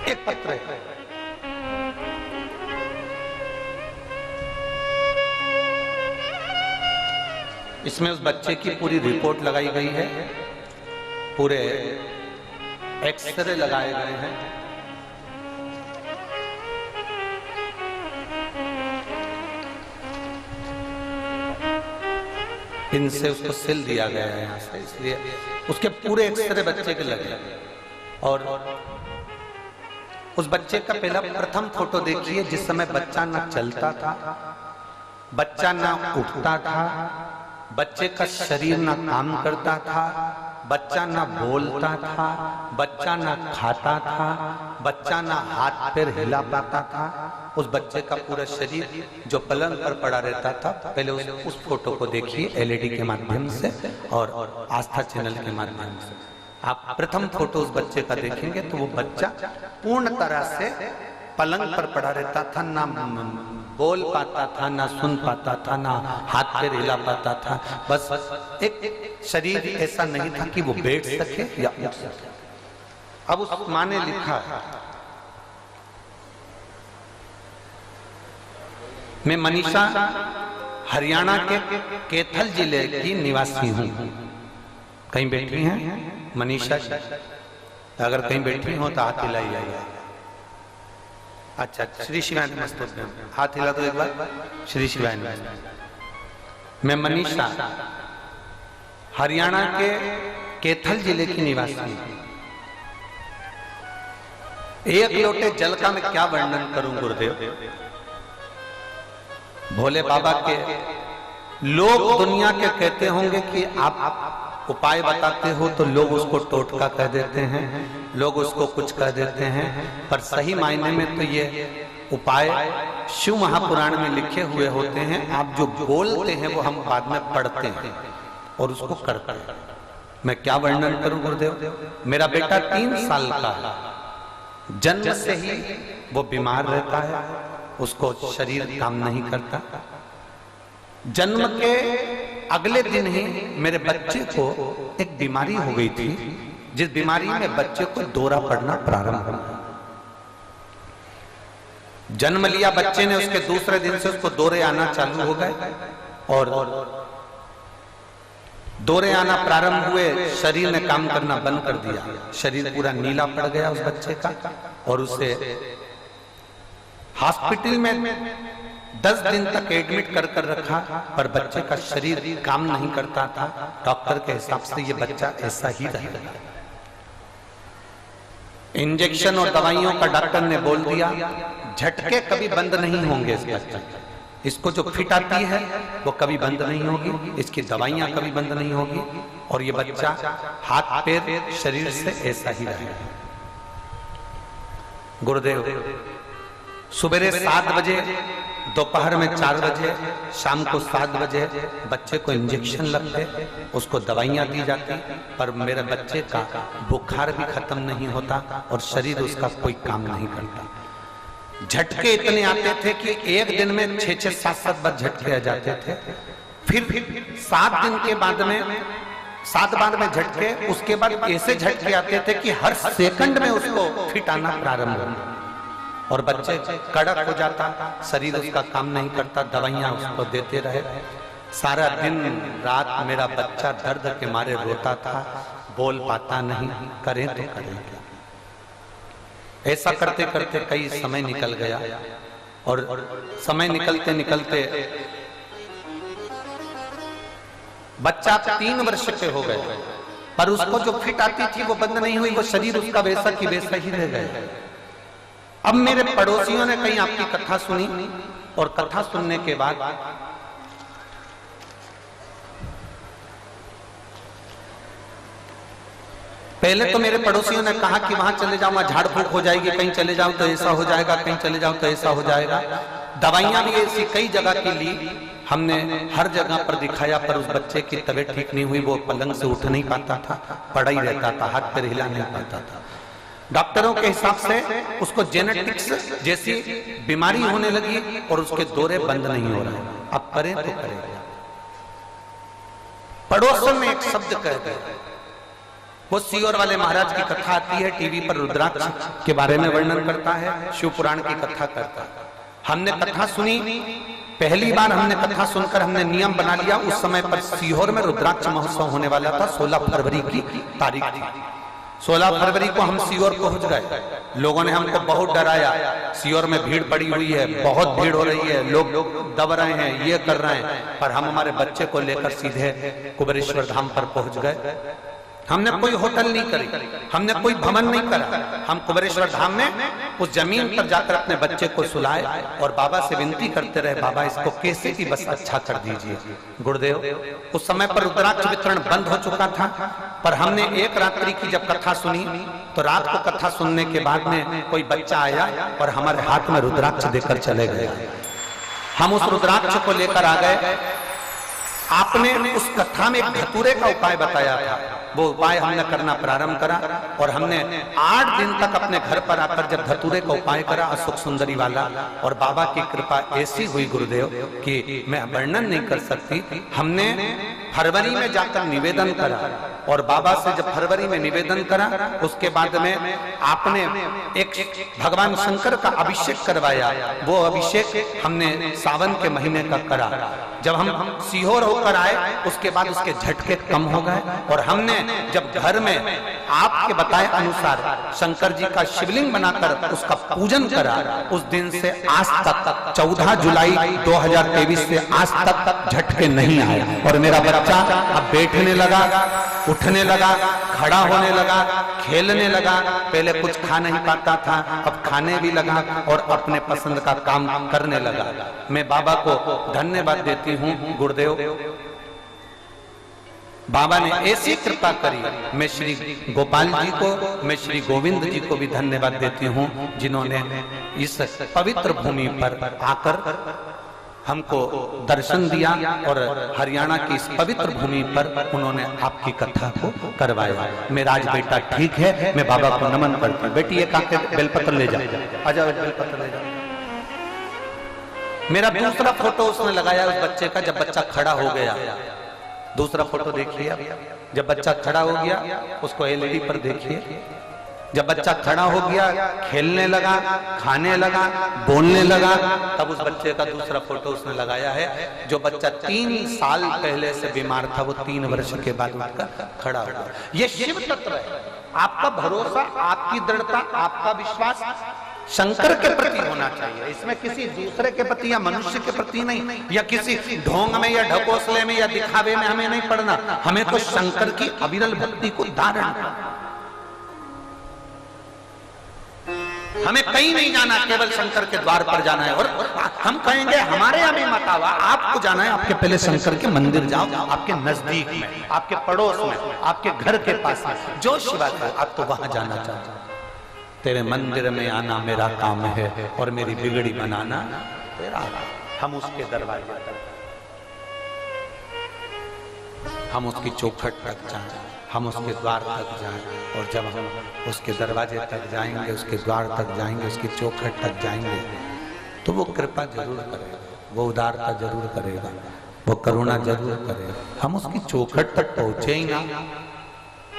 एक पत्र है, इसमें उस बच्चे की पूरी रिपोर्ट लगाई गई है, पूरे एक्सरे लगाए गए हैं। इनसे उसको सिल दिया गया है यहाँ से, इसलिए उसके पूरे एक्सरे बच्चे के लगे। और उस बच्चे का पहला प्रथम फोटो देखिए, जिस समय बच्चा ना चलता था, बच्चा ना उठता था, बच्चे का शरीर ना काम करता था, बच्चा ना बोलता था, बच्चा ना खाता था, बच्चा ना हाथ पैर हिला पाता था। उस बच्चे का पूरा शरीर जो पलंग पर पड़ा रहता था, पहले उस फोटो को देखिए एलईडी के माध्यम से और आस्था चैनल के माध्यम से। आप प्रथम फोटो उस बच्चे का देखेंगे तो वो बच्चा पूर्ण तरह से पलंग पर पड़ा रहता था, ना बोल पाता था, ना सुन पाता था, ना हाथ पैर हिला पाता था। बस एक शरीर ऐसा नहीं था कि वो बैठ सके या उठ सके। अब उस माँ ने लिखा, मैं मनीषा हरियाणा के कैथल जिले की निवासी हूँ। कहीं बैठी हैं मनीषा? अगर कहीं बैठी हो तो हाथ हिलाइए। अच्छा, श्री शिवाय नमस्तुभ्यं, हाथ हिला दो एक बार। श्री शिवाय नमस्तुभ्यं। मैं मनीषा हरियाणा के कैथल जिले की निवासी हूं। एक लोटे जल का मैं क्या वर्णन करूं गुरुदेव। भोले बाबा के लोग दुनिया के कहते होंगे कि आप उपाय बताते हो, तो लोग उसको टोटका कह देते हैं, लोग उसको कुछ कह देते हैं, पर सही मायने में तो ये उपाय शिव महापुराण में लिखे हुए होते हैं। आप जो बोलते हैं वो हम बाद में पढ़ते हैं। और उसको करता है। मैं क्या वर्णन करूं गुरुदेव, मेरा बेटा 3 साल का है, जन्म से ही वो बीमार रहता है, उसको शरीर काम नहीं करता। जन्म के अगले दिन ही मेरे बच्चे को एक बीमारी हो गई थी, जिस बीमारी में बच्चे को दौरा पड़ना प्रारंभ हुआ। जन्म लिया बच्चे ने, उसके दूसरे दिन से उसको दौरे आना चालू हो गए और दौरे आना प्रारंभ हुए। शरीर ने काम करना बंद कर दिया, शरीर पूरा नीला पड़ गया उस बच्चे का और उसे हॉस्पिटल में 10 दिन तक एडमिट कर कर रखा, पर बच्चे का शरीर काम नहीं करता था। डॉक्टर के हिसाब से ये बच्चा ऐसा ही रहेगा। इंजेक्शन और दवाइयों का डॉक्टर ने बोल दिया, झटके कभी बंद नहीं होंगे इस बच्चे के। इसको जो फिट आती है वो कभी बंद नहीं होगी, इसकी दवाइयां कभी बंद नहीं होगी और ये बच्चा हाथ पैर शरीर से ऐसा ही रहेगा। गुरुदेव सुबह 7 बजे, दोपहर में 4 बजे, शाम को 7 बजे बच्चे को इंजेक्शन लगते, उसको दवाइयां दी जाती, पर मेरे बच्चे का बुखार भी खत्म नहीं होता और शरीर उसका कोई काम नहीं करता। झटके इतने आते थे कि एक दिन में 6-6, 7-7 बार झटके आ जाते थे। फिर 7 दिन के बाद में 7 बार में झटके, उसके बाद ऐसे झटके आते थे कि हर सेकंड में उसको फिट आना प्रारंभ हुआ और बच्चे कड़क हो जाता, शरीर उसका काम नहीं करता, दवाइयां उसको देते रहे। सारा दिन रात मेरा बच्चा दर्द के मारे रोता था, बोल पाता नहीं, करें तो करें क्या। ऐसा करते करते कई समय निकल गया और समय निकलते निकलते बच्चा 3 वर्ष के हो गए, पर उसको जो फिट आती थी वो बंद नहीं हुई, वो शरीर उसका वैसा की वैसा ही रह गया। अब मेरे पड़ोसियों ने कहीं आपकी कथा सुनी और कथा सुनने के बाद पहले तो मेरे पड़ोसियों ने कहा कि वहां चले जाओ, वहां झाड़ फूक हो जाएगी, कहीं चले जाओ तो ऐसा हो जाएगा, कहीं चले जाओ तो ऐसा हो जाएगा। दवाइयां भी ऐसी कई जगह की ली, हमने हर जगह पर दिखाया, पर उस बच्चे की तबीयत ठीक नहीं हुई। वो पलंग से उठ नहीं पाता था, पड़ा ही रहता था, हाथ पैर हिला नहीं पाता था। डॉक्टरों के हिसाब से उसको जेनेटिक्स जैसी बीमारी होने लगी और उसके दौरे बंद नहीं हो रहे। अब करें तो करें। पड़ोसन में एक शब्द कह दिया, वो सीहोर वाले महाराज की कथा आती है टीवी पर, रुद्राक्ष के बारे में वर्णन करता है, शिव पुराण की कथा करता है। हमने कथा सुनी, पहली बार हमने कथा सुनकर हमने नियम बना लिया। उस समय पर सीहोर में रुद्राक्ष महोत्सव होने वाला था, 16 फरवरी की तारीख थी। 16 फरवरी को हम सीहोर पहुंच गए। लोगों ने हमको बहुत डराया, सीहोर में भीड़ पड़ी हुई है, बहुत भीड़ हो रही है, लोग दब रहे हैं, ये कर रहे हैं, पर हम हमारे बच्चे को लेकर सीधे कुबेरेश्वर धाम पर पहुंच गए। हमने कोई होटल नहीं करी, हमने कोई भवन नहीं करा, हम कुबेरेश्वर धाम में उस जमीन पर जाकर अपने बच्चे को सुलाए और बाबा से विनती करते रहे, बाबा इसको कैसे भी बस अच्छा कर दीजिए। गुरुदेव उस समय पर रुद्राक्ष वितरण बंद हो चुका था, पर हमने एक रात्रि की जब कथा सुनी तो रात को कथा सुनने के बाद में कोई बच्चा आया और हमारे हाथ में रुद्राक्ष देकर चले गए। हम उस रुद्राक्ष को लेकर आ गए। आपने उस कथा में एक धतूरे का उपाय बताया था, वो उपाय हमने करना प्रारंभ करा और हमने 8 दिन तक अपने घर पर आकर जब धतूरे का उपाय करा, अशोक सुंदरी वाला, और बाबा की कृपा ऐसी हुई गुरुदेव कि मैं वर्णन नहीं कर सकती। हमने फरवरी में जाकर निवेदन करा और बाबा से जब फरवरी में निवेदन करा, उसके बाद में आपने एक भगवान शंकर का अभिषेक करवाया। वो अभिषेक हमने सावन के महीने का करा। जब हम सीहोर होकर आए उसके बाद उसके झटके कम हो गए और हमने जब घर में आपके बताए अनुसार शंकर जी का शिवलिंग बनाकर उसका पूजन करा, उस दिन से आज तक 14 जुलाई 2023 से आज तक झटके नहीं आए और मेरा बच्चा अब बैठने लगा, उठने लगा, खड़ा होने लगा, खेलने लगा। पहले कुछ खा नहीं पाता था, अब खाने भी लगा और अपने पसंद का काम करने लगा। मैं बाबा को धन्यवाद देती हूँ गुरुदेव, बाबा ने ऐसी कृपा करी। मैं श्री गोपाल जी को, मैं श्री गोविंद जी को भी धन्यवाद देती हूँ, जिन्होंने इस पवित्र भूमि पर आकर हमको दर्शन दिया और हरियाणा की इस पवित्र भूमि पर उन्होंने आपकी कथा को करवाया। मेरा आज बेटा ठीक है, मैं बाबा को नमन करती हूँ। बेटी ये काके बेलपत्र ले जाओ, आ जाओ बेलपत्र ले जाओ। मेरा दूसरा फोटो उसने लगाया उस बच्चे का, जब बच्चा खड़ा हो गया। दूसरा फोटो देखिए, जब बच्चा खड़ा हो गया उसको एलईडी पर देखिए। जब बच्चा खड़ा हो गया, खेलने लगा, खाने लगा, बोलने लगा, तब उस बच्चे का दूसरा फोटो उसने लगाया है। जो बच्चा 3 साल पहले से बीमार था, वो 3 वर्ष के बाद उठकर खड़ा हो गया। ये शिव तत्व है। आपका भरोसा, आपकी दृढ़ता, आपका विश्वास शंकर के प्रति होना चाहिए। इसमें किसी दूसरे के प्रति या मनुष्य के प्रति नहीं, या किसी ढोंग में या ढकोसले में या दिखावे में हमें नहीं पड़ना। हमें तो शंकर की अविरल भक्ति को धारण करना। हमें कहीं नहीं जाना, केवल शंकर के द्वार पर जाना है। और हम कहेंगे हमारे यहाँ में मत आवा, आपको जाना है, आपके पहले शंकर के मंदिर जाओ, आपके नजदीक में, आपके पड़ोस में, आपके घर के पास में जो शिवा का, आप तो वहां जाना चाहते हो। तेरे मंदिर में आना मेरा काम है और मेरी बिगड़ी बनाना तेरा। हम उसके दरवाजे तक, हम उसकी चौखट तक जाएं, हम उसके द्वार तक जाएं। और जब हम उसके दरवाजे तक जाएंगे, उसके द्वार तक जाएंगे, उसकी चौखट तक जाएंगे, तो वो कृपा जरूर करेगा, वो उदारता जरूर करेगा, वो करुणा जरूर करेगा। हम उसकी चौखट तक पहुंचे ही ना,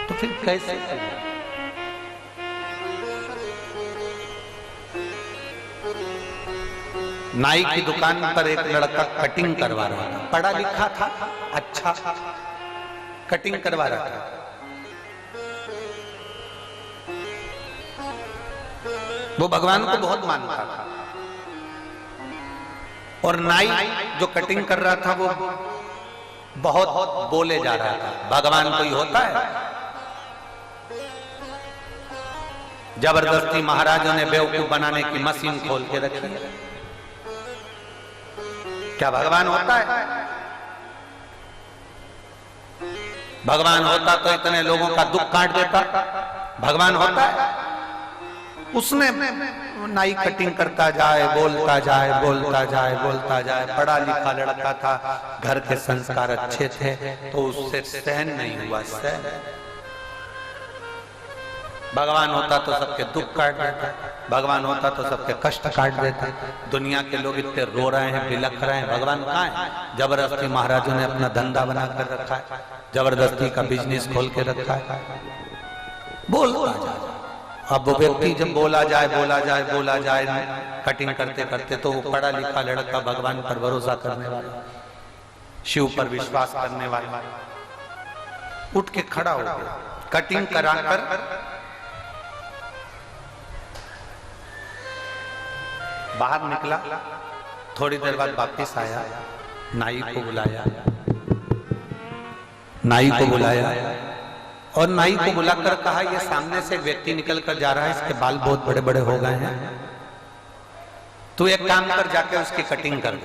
तो फिर कैसे करें? नाई की दुकान पर एक लड़का कटिंग करवा रहा था, पढ़ा लिखा था, अच्छा कटिंग करवा रहा था। वो भगवान को बहुत मानता था और नाई जो कटिंग कर रहा था वो बहुत बोले जा रहा था। भगवान कोई होता है? जबरदस्ती महाराजों ने बेवकूफ बनाने की मशीन खोल के रखी है। क्या भगवान होता है? भगवान होता तो इतने लोगों का दुख काट देता। भगवान होता है? उसने नाई कटिंग करता जाए, बोलता जाए, बोलता जाए, बोलता जाए। पढ़ा लिखा लड़का था, घर के संस्कार अच्छे थे, तो उससे सहन नहीं हुआ। सहन भगवान होता तो सबके दुख काट देता, भगवान होता तो सबके कष्ट काट देता। दुनिया के लोग इतने रो रहे हैं, बिलख रहे हैं, भगवान कहाँ है? जबरदस्ती महाराजों ने अपना धंधा बना कर रखा है, जबरदस्ती का बिजनेस खोल के रखा है। बोलता जाए, अब वो व्यक्ति जब बोला जाए, बोला जाए, बोला जाए, कटिंग करते करते, तो वो पढ़ा लिखा लड़का, भगवान पर भरोसा करने वाला, शिव पर विश्वास करने वाला, उठ के खड़ा हो गया। कटिंग कराकर बाहर निकला, थोड़ी देर बाद वापस आया, नाई को बुलाया, नाई को बुलाया और नाई को बुलाकर कहा, ये सामने से एक व्यक्ति निकल कर जा रहा है, इसके बाल बहुत बड़े बड़े हो गए हैं, तू एक काम कर, जाके उसकी कटिंग कर।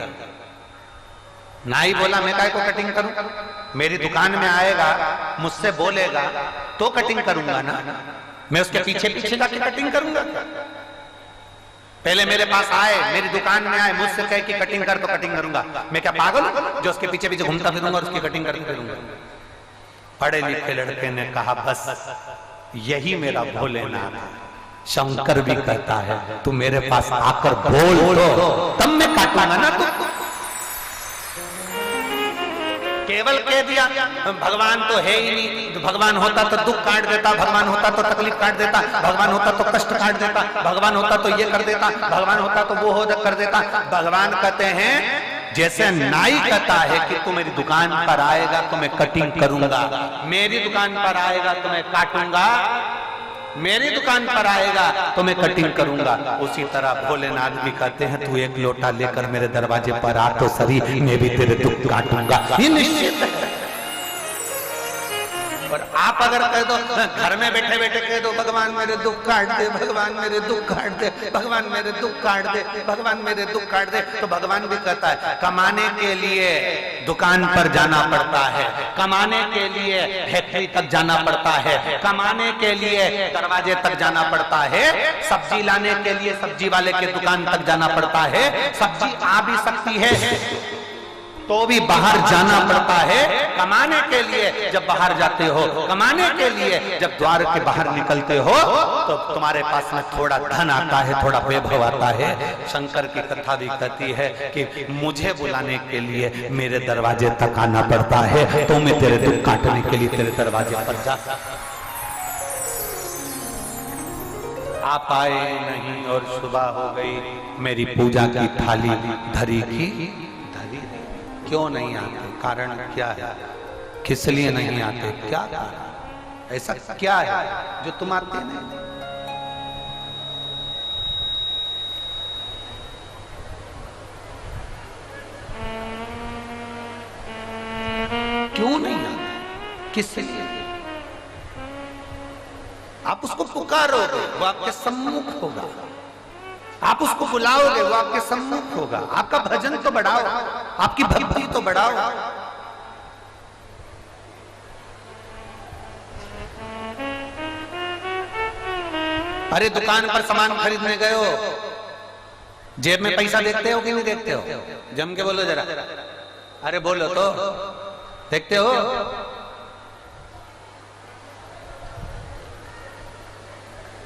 नाई बोला, मैं काय को कटिंग करूं? मेरी दुकान में आएगा, मुझसे बोलेगा तो कटिंग करूंगा ना, मैं उसके पीछे पीछे जाके कटिंग करूंगा? पहले मेरे पास आए, मेरी दुकान में आए, मुझसे कहे कि कटिंग कर तो कटिंग करूंगा। मैं क्या पागल हूं जो उसके पीछे पीछे घूमता फिरूंगा और उसकी कटिंग करूंगा? पढ़े लिखे लड़के ने कहा, बस यही मेरा भोलेनाथ है। शंकर भी कहता है, तू मेरे पास आकर बोल तो तब मैं काटूंगा ना। तू केवल कह दिया भगवान तो है ही नहीं, तो भगवान होता तो दुख काट देता, भगवान होता तो तकलीफ काट देता, भगवान होता तो कष्ट काट देता, भगवान होता तो ये कर देता, भगवान होता तो वो हो कर देता। भगवान कहते हैं, जैसे नाई कहता है कि तू मेरी दुकान पर आएगा तो मैं कटिंग करूंगा, मेरी दुकान पर आएगा तो मैं काटूंगा, मेरी दुकान पर आएगा तो मैं कटिंग करूंगा, उसी तरह भोलेनाथ भी कहते हैं, तू एक लोटा लेकर मेरे दरवाजे पर आ तो सही, मैं भी तेरे दुख काटूंगा। ये निश्चित है। और आप अगर कह दो, घर में बैठे बैठे कह दो भगवान मेरे दुख काट दे, भगवान मेरे दुख काट दे, भगवान मेरे दुख काट दे, भगवान मेरे दुख काट दे, तो भगवान भी कहता है कमाने के लिए दुकान पर जाना पड़ता है, कमाने के लिए फैक्ट्री तक जाना पड़ता है, कमाने के लिए दरवाजे तक जाना पड़ता है, सब्जी लाने के लिए सब्जी वाले के दुकान तक जाना पड़ता है, सब्जी आ भी सकती है तो भी बाहर जाना पड़ता है। कमाने के लिए जब बाहर जाते हो, कमाने के लिए जब द्वार के बाहर निकलते हो तो तुम्हारे पास में थोड़ा धन आता है, थोड़ा वैभव आता है। शंकर की कथा भी कहती है कि मुझे बुलाने के लिए मेरे दरवाजे तक आना पड़ता है, तो मैं तेरे दुख काटने के लिए तेरे दरवाजे पर जा। आप आए नहीं और सुबह हो गई, मेरी पूजा की थाली धरी की धरी। क्यों नहीं आते? कारण क्या है? किस लिए नहीं आते? क्या कारण? ऐसा क्या है जो तुम आते नहीं? क्यों नहीं आते? किस लिए? आप उसको पुकारोगे वो आपके सम्मुख होगा, आप उसको बुलाओगे वो आपके सम्मुख होगा। आपका भजन तो बढ़ाओ, आपकी भक्ति तो बढ़ाओ। अरे दुकान पर सामान खरीदने गए हो, जेब में पैसा देखते हो कि नहीं देखते हो? जम के बोलो जरा, अरे बोलो तो, देखते हो?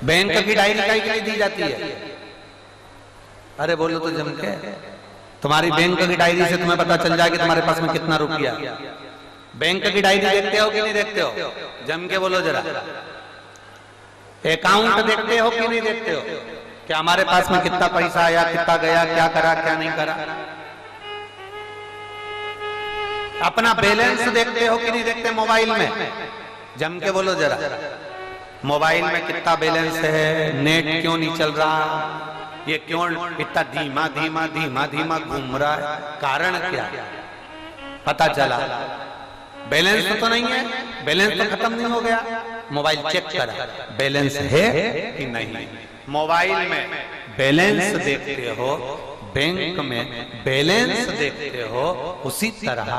बैंक की डायरी काहे दी जाती है? अरे बोलो तो जम के। तुम्हारी बैंक की डायरी से तुम्हें पता चल जाए कि तुम्हारे पास में कितना रुपया। बैंक की डायरी देखते हो कि नहीं देखते हो? जम के बोलो जरा। अकाउंट देखते हो कि नहीं देखते हो? क्या हमारे पास में कितना पैसा आया, कितना गया, क्या करा, क्या नहीं करा? अपना बैलेंस देखते हो कि नहीं देखते मोबाइल में? जम के बोलो जरा। मोबाइल में कितना बैलेंस है, नेट क्यों नहीं चल रहा, ये क्यों इतना धीमा धीमा धीमा धीमा घूम रहा है, कारण क्या? पता चला बैलेंस तो नहीं है, बैलेंस तो खत्म नहीं हो गया। मोबाइल चेक करा बैलेंस है कि नहीं। मोबाइल में बैलेंस देखते हो, बैंक में बैलेंस देखते हो, उसी तरह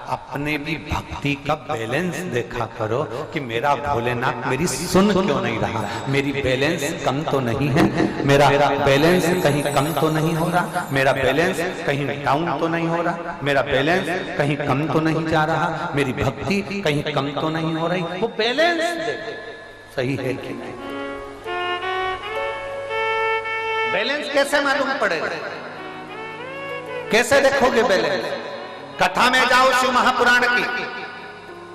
अपने भी भक्ति का बैलेंस देखा करो कि मेरा भोलेनाथ मेरी सुन क्यों नहीं रहा, मेरी बैलेंस कम तो नहीं है, मेरा बैलेंस कहीं कम तो नहीं हो रहा, मेरा बैलेंस कहीं डाउन तो नहीं हो रहा, मेरा बैलेंस कहीं कम तो नहीं जा रहा, मेरी भक्ति कहीं कम तो नहीं हो रही। वो बैलेंस सही है कि नहीं? बैलेंस कैसे मालूम पड़ेगा? कैसे देखोगे बैलेंस? कथा में जाओ, शिव महापुराण की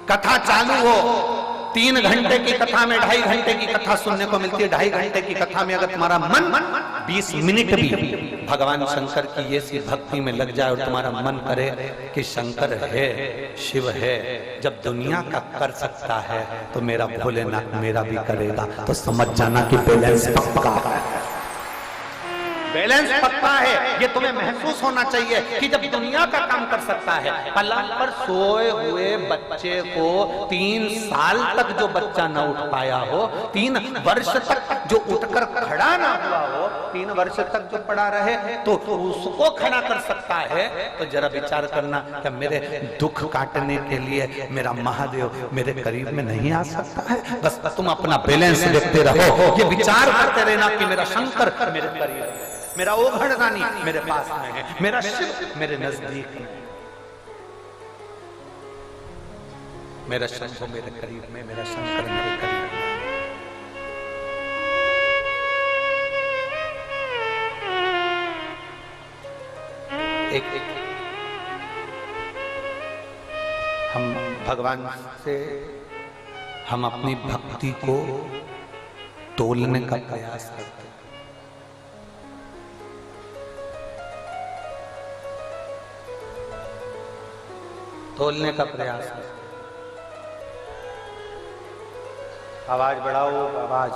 कथा चालू हो, 3 घंटे की कथा में 2.5 घंटे की कथा सुनने को मिलती है। 2.5 घंटे की कथा में अगर तुम्हारा मन 20 मिनट भी भगवान शंकर की ये सी भक्ति में लग जाए और तुम्हारा मन करे कि शंकर है, शिव है, जब दुनिया का कर सकता है तो मेरा भोलेनाथ मेरा भी करेगा, तो समझ जाना कि बैलेंस पक्का है। बैलेंस पक्का है। ये तुम्हें महसूस होना चाहिए कि जब दुनिया का काम कर सकता है, पलंग पर सोए हुए बच्चे को 3 साल तक जो बच्चा न उठ पाया हो, 3 वर्ष तक जो उठकर खड़ा ना हुआ हो, 3 वर्ष तक जो पड़ा रहे, तो उसको खड़ा कर सकता है। तो जरा विचार करना, क्या मेरे दुख काटने के लिए मेरा महादेव मेरे करीब में नहीं आ सकता है? बस तुम अपना बैलेंस देखते रहो, ये विचार करते रहना कि मेरा शंकर मेरे करीब है, मेरा ओघड़दानी मेरे पास में है, मेरा शिव मेरे नजदीक है, मेरा शंकर मेरे करीब में, मेरा शंकर मेरे करीब में। एक हम भगवान से हम अपनी भक्ति को तोलने का प्रयास करते हैं। तोलने का प्रयास है। आवाज बढ़ाओ, आवाज।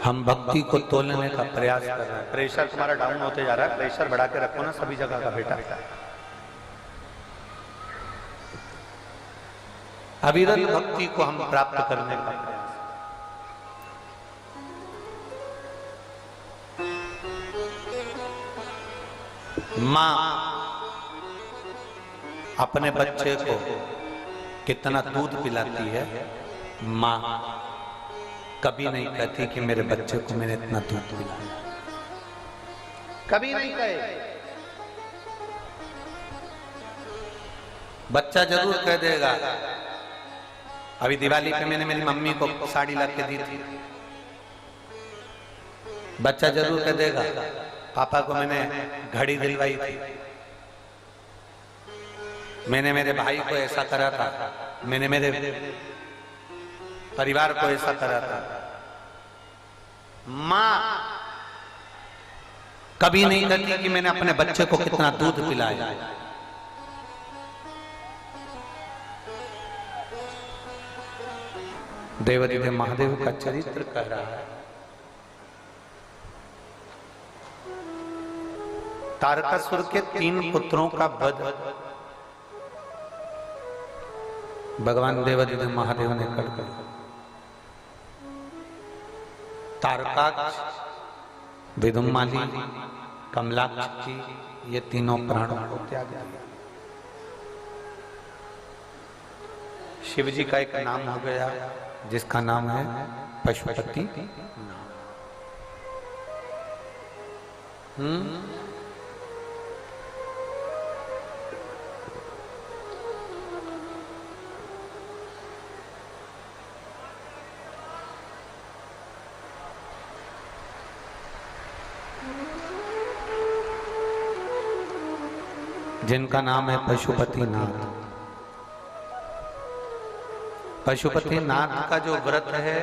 हम भक्ति को तोलने का प्रयास कर रहे हैं। प्रेशर तुम्हारा डाउन होते जा रहा है, प्रेशर बढ़ा के रखो ना सभी जगह का बेटा। अविरल भक्ति को हम प्राप्त करने का प्रयास। मां अपने बच्चे को कितना दूध पिलाती है, मां कभी नहीं कहती कि मेरे बच्चे को मैंने इतना दूध पिलाया, कभी नहीं कहे। बच्चा जरूर कह देगा, अभी दिवाली पे मैंने मेरी मम्मी को साड़ी ला के दी थी, बच्चा जरूर कह देगा पापा को मैंने घड़ी दिलवाई थी, मैंने मेरे भाई को ऐसा करा था, मैंने मेरे परिवार को ऐसा करा था। मां कभी नहीं कहती कि मैंने अपने बच्चे को कितना दूध पिलाया। देवादिदेव महादेव का चरित्र कह रहा है, तारकासुर के 3 पुत्रों का वध भगवान देवादिदेव महादेव ने कर दिया। तारकाक्ष, विदुम्माली, कमलाक्ष जी, ये तीनों प्राणों को त्याग दिया। शिव जी का एक नाम हो गया जिसका नाम है पशुपति। जिनका नाम है पशुपतिनाथ। पशुपतिनाथ का जो व्रत है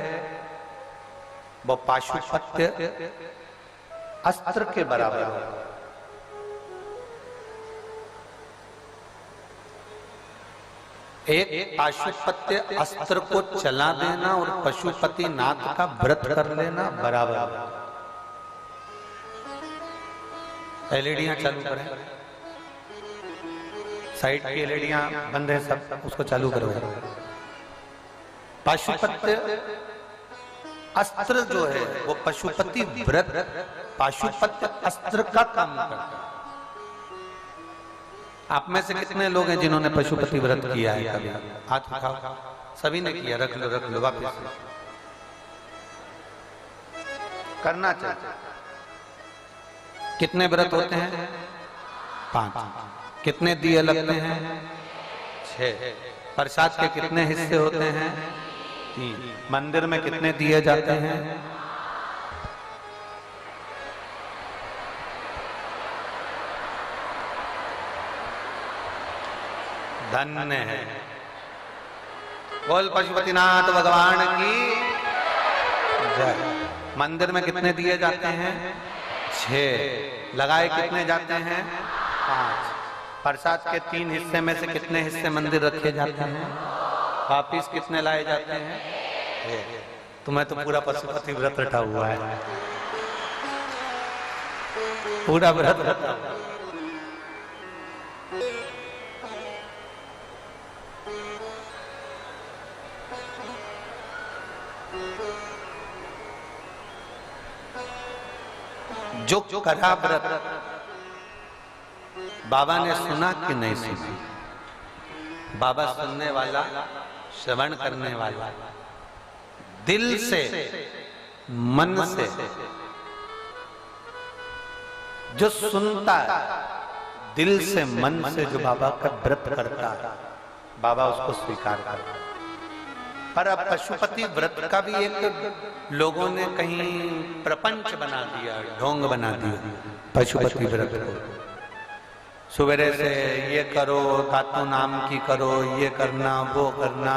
वो पाशुपत्य अस्त्र के बराबर है। एक पाशुपत्य अस्त्र को चला देना और पशुपतिनाथ का व्रत कर लेना बराबर। एलईडियां चालू करें, साइड की एलईडियां बंद है सब, उसको चालू करो। पाशुपत्य अस्त्र जो है वो पशुपति व्रत, पाशुपत्य अस्त्र का काम करता है। आप में से कितने लोग हैं जिन्होंने पशुपति व्रत किया है? कभी हाथ उठाओ। सभी ने किया, रख लो वापस। करना चाहिए। कितने व्रत होते हैं? 5। कितने दिए लगते हैं? 6। प्रसाद के कितने हिस्से होते हैं? 3। मंदिर में कितने दिए जाते हैं? धन्य है। बोल पशुपतिनाथ भगवान की जय। मंदिर में कितने दिए जाते हैं? 6। लगाए कितने जाते हैं? 5। प्रसाद के 3 हिस्से में से कितने हिस्से मंदिर रखे जाते हैं? वापिस कितने लाए जाते हैं? तुम्हें तो पूरा पशुपति व्रत रटा हुआ है, पूरा व्रत रटा हुआ। जो करा व्रत बाबा ने सुना कि नहीं सुना? बाबा सुनने वाला, श्रवण करने वाला, दिल से मन से जो सुनता है, दिल से मन से जो बाबा का व्रत करता है, बाबा उसको स्वीकार करता है। पर अब पशुपति व्रत का भी एक लोगों ने कहीं प्रपंच बना दिया, ढोंग बना दिया पशुपति व्रत को। सुबह से ये करो, तातू नाम की करो, ये करना, वो करना,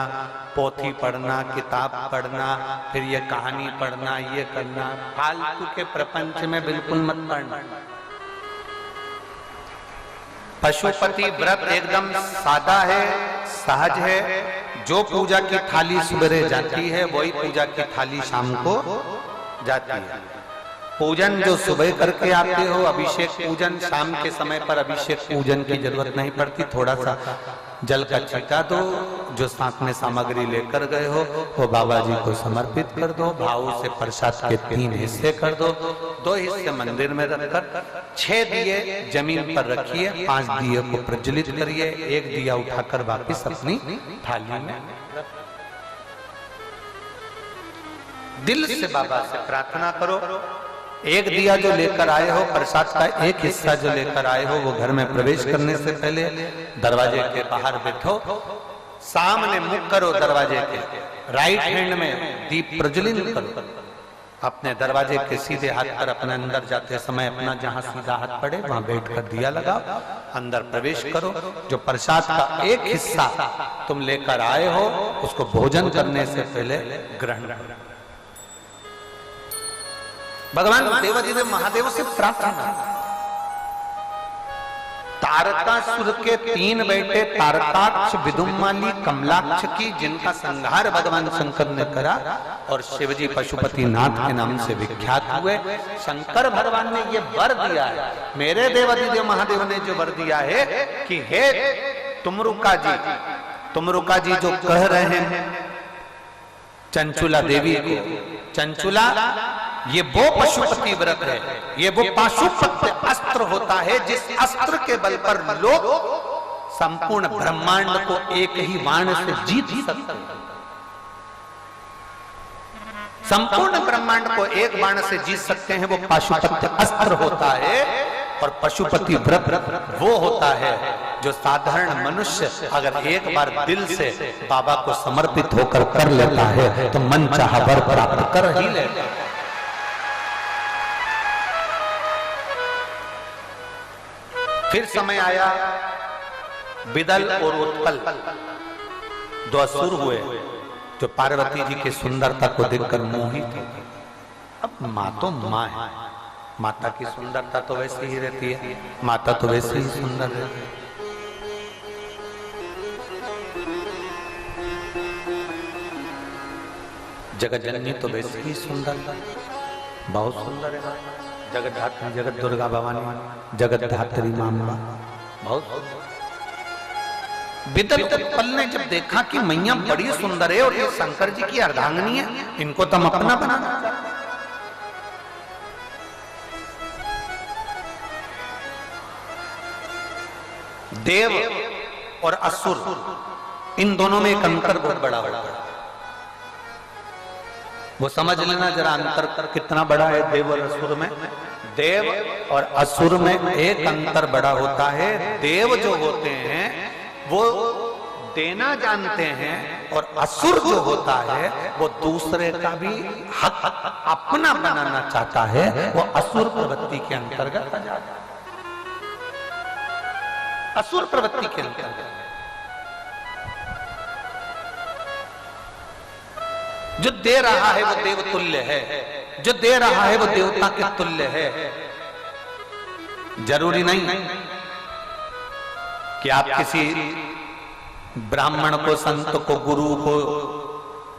पोथी पढ़ना, किताब पढ़ना, फिर ये कहानी पढ़ना, ये करना। फालतू के प्रपंच में बिल्कुल मत पढ़ना। पशुपति व्रत एकदम सादा है, सहज है। जो पूजा की थाली सुबह जाती है वही पूजा की थाली शाम को जाती है। पूजन जो सुबह करके आते हो, अभिषेक पूजन, शाम के समय पर अभिषेक पूजन की जरूरत नहीं पड़ती। थोड़ा सा जल का छींटा दो, जो साथ में सामग्री लेकर गए हो वो बाबा जी को समर्पित कर दो। भाव से प्रसाद के 3 हिस्से कर दो, 2 हिस्से मंदिर में रखकर 6 दिए जमीन पर रखिए, 5 दिए को प्रज्वलित करिए, 1 दिया उठाकर वापिस अपनी थाली में। दिल से बाबा से प्रार्थना करो। 1 दिया जो लेकर आए हो, प्रसाद का 1 हिस्सा जो लेकर आए हो, वो घर में प्रवेश करने से पहले दरवाजे के बाहर बैठो, सामने मुख करो दरवाजे के, राइट हैंड में दीप प्रज्वलित करो। अपने दरवाजे के सीधे हाथ पर अपने अंदर जाते समय अपना जहां सीधा हाथ पड़े वहां बैठकर दिया लगाओ, अंदर प्रवेश करो। जो प्रसाद का 1 हिस्सा तुम लेकर आए हो उसको भोजन करने से पहले ग्रहण करो। भगवान देवाधिदेव महादेव से प्रार्थना। तारकासुर के 3 बेटे तारकाक्ष, विदुमाली, कमलाक्ष की, जिनका संहार भगवान शंकर ने करा और शिवजी पशुपति नाथ के नाम से विख्यात हुए। शंकर भगवान ने ये वर दिया है, मेरे देवाधिदेव महादेव ने जो वर दिया है कि हे तुमरुका जी जो कह रहे हैं चंचुला देवी को, चंचुला ये वो पशुपति व्रत है, ये वो पाशुपत्य अस्त्र होता है जिस अस्त्र के बल पर लोग संपूर्ण ब्रह्मांड को एक ही बाण से जीत सकते हैं। संपूर्ण ब्रह्मांड को एक बाण से जीत सकते हैं, वो पाशुपत्य अस्त्र होता है। और पशुपति व्रत वो होता है जो साधारण मनुष्य अगर एक बार दिल से बाबा को समर्पित होकर कर लेता है तो मन चाहा वर प्राप्त कर ही लेता है। फिर समय आया, विदल और उत्पल 2 असुर हुए जो पार्वती जी की सुंदरता को देखकर मोहित थे। अब माँ तो माँ है, माता की सुंदरता तो वैसे ही रहती है, माता तो वैसे ही सुंदर रहती है। जगत जननी तो वैसे ही सुंदर, बहुत सुंदर है। जगत धात्री, जगत दुर्गा भवानी, जगत धात्री मामा बहुत सुंदर। विदल उत्पल ने जब देखा कि मैया बड़ी सुंदर है और ये शंकर जी की अर्धांगिनी है, इनको तो हम अपना बनाना चाहते। देव और असुर, इन दोनों में एक अंतर बहुत बड़ा होता है। वो समझ लेना जरा अंतर कितना बड़ा है देव और असुर में। देव और असुर में एक अंतर बड़ा होता है। देव जो होते हैं वो देना जानते हैं और असुर जो होता है वो दूसरे का भी हक अपना बनाना चाहता है, वो असुर प्रवृत्ति के अंतर्गत आ जाता है। असुर प्रवृत्ति के अंतर्गत जो दे रहा है वो देव तुल्य है, जो दे रहा है वो देवता के तुल्य है। जरूरी नहीं कि आप किसी ब्राह्मण को, संत को, गुरु को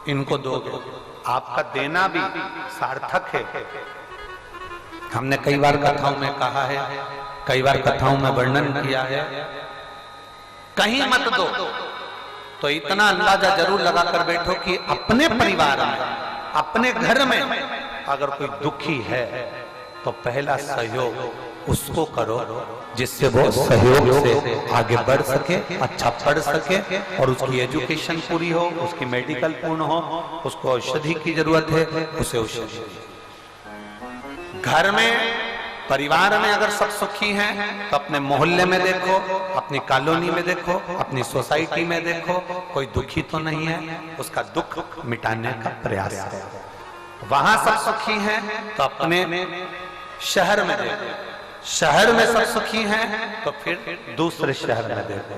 इनको दोगे, आपका देना भी सार्थक है। हमने कई बार कथाओं में कहा है, कई बार कथाओं में वर्णन किया है, कहीं मत दो तो इतना अंदाजा जरूर लगाकर बैठो कि अपने परिवार में, अपने घर में अगर कोई दुखी है तो पहला सहयोग उसको करो जिससे वो सहयोग से आगे बढ़ सके, अच्छा पढ़ सके और उसकी एजुकेशन पूरी हो, उसकी मेडिकल पूर्ण हो, उसको औषधि की जरूरत है, उसे औषधि। घर में, परिवार में अगर सब सुखी हैं तो अपने मोहल्ले में देखो, अपनी कॉलोनी में देखो, अपनी सोसाइटी में देखो, कोई दुखी तो नहीं है, उसका दुख मिटाने का प्रयास करो। वहां सब सुखी हैं तो अपने शहर में देखो, शहर में सब सुखी हैं तो फिर दूसरे शहर में देखो,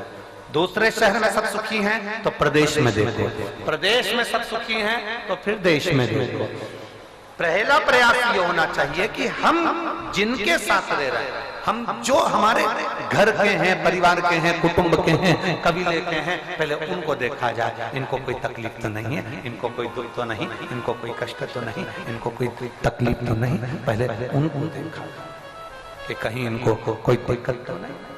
दूसरे शहर में सब सुखी हैं तो प्रदेश में देखो, प्रदेश में सब सुखी हैं तो फिर देश में देखो। पहला प्रयास ये होना चाहिए कि हम जिनके साथ रह रहे हैं, हम जो हमारे घर के हैं, परिवार के हैं, कुटुंब के हैं, कबीले के हैं, पहले उनको देखा जाए। इनको कोई तकलीफ तो नहीं है, इनको कोई दुख तो नहीं, इनको कोई कष्ट तो नहीं, इनको कोई तकलीफ तो नहीं, पहले उनको देखा कि कहीं इनको कोई दिक्कत तो नहीं।